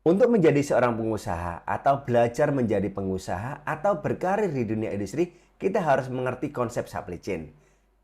Untuk menjadi seorang pengusaha atau belajar menjadi pengusaha atau berkarir di dunia industri, kita harus mengerti konsep supply chain.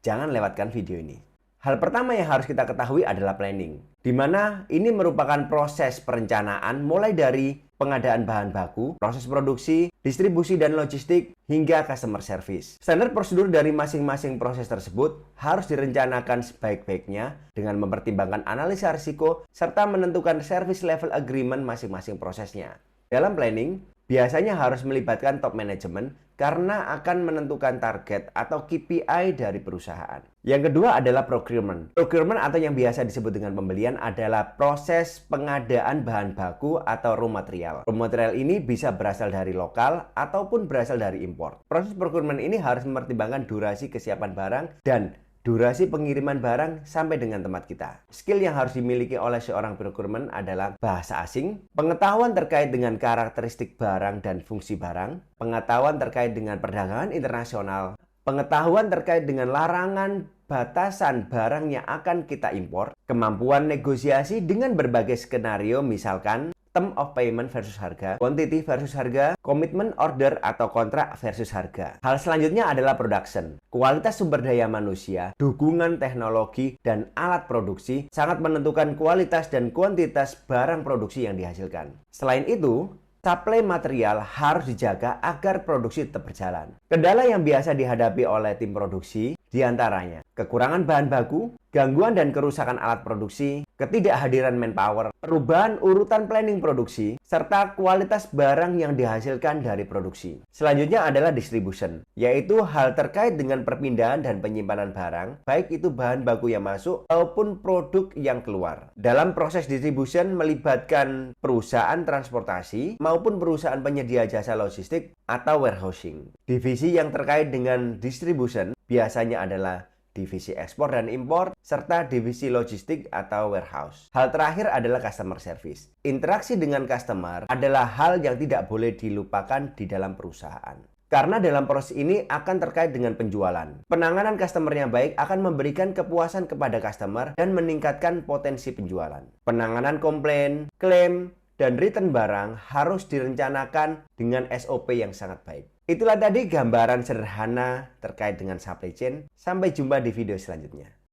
Jangan lewatkan video ini. Hal pertama yang harus kita ketahui adalah planning, di mana ini merupakan proses perencanaan mulai dari pengadaan bahan baku, proses produksi, distribusi dan logistik, hingga customer service. Standar prosedur dari masing-masing proses tersebut harus direncanakan sebaik-baiknya dengan mempertimbangkan analisa risiko serta menentukan service level agreement masing-masing prosesnya. Dalam planning, biasanya harus melibatkan top management karena akan menentukan target atau KPI dari perusahaan. Yang kedua adalah procurement. Procurement atau yang biasa disebut dengan pembelian adalah proses pengadaan bahan baku atau raw material. Raw material ini bisa berasal dari lokal ataupun berasal dari impor. Proses procurement ini harus mempertimbangkan durasi kesiapan barang dan durasi pengiriman barang sampai dengan tempat kita. Skill yang harus dimiliki oleh seorang procurement adalah bahasa asing, pengetahuan terkait dengan karakteristik barang dan fungsi barang, pengetahuan terkait dengan perdagangan internasional, pengetahuan terkait dengan larangan batasan barang yang akan kita impor, kemampuan negosiasi dengan berbagai skenario misalkan term of payment versus harga, quantity versus harga, komitmen order atau kontrak versus harga. Hal selanjutnya adalah production. Kualitas sumber daya manusia, dukungan teknologi, dan alat produksi sangat menentukan kualitas dan kuantitas barang produksi yang dihasilkan. Selain itu, suplai material harus dijaga agar produksi tetap berjalan. Kendala yang biasa dihadapi oleh tim produksi diantaranya kekurangan bahan baku, gangguan dan kerusakan alat produksi, ketidakhadiran manpower, perubahan urutan planning produksi, serta kualitas barang yang dihasilkan dari produksi. Selanjutnya adalah distribution, yaitu hal terkait dengan perpindahan dan penyimpanan barang, baik itu bahan baku yang masuk maupun produk yang keluar. Dalam proses distribution melibatkan perusahaan transportasi maupun perusahaan penyedia jasa logistik atau warehousing. Divisi yang terkait dengan distribution biasanya adalah divisi ekspor dan impor, serta divisi logistik atau warehouse. Hal terakhir adalah customer service. Interaksi dengan customer adalah hal yang tidak boleh dilupakan di dalam perusahaan. Karena dalam proses ini akan terkait dengan penjualan. Penanganan customer yang baik akan memberikan kepuasan kepada customer dan meningkatkan potensi penjualan. Penanganan komplain, klaim, dan return barang harus direncanakan dengan SOP yang sangat baik. Itulah tadi gambaran sederhana terkait dengan supply chain. Sampai jumpa di video selanjutnya.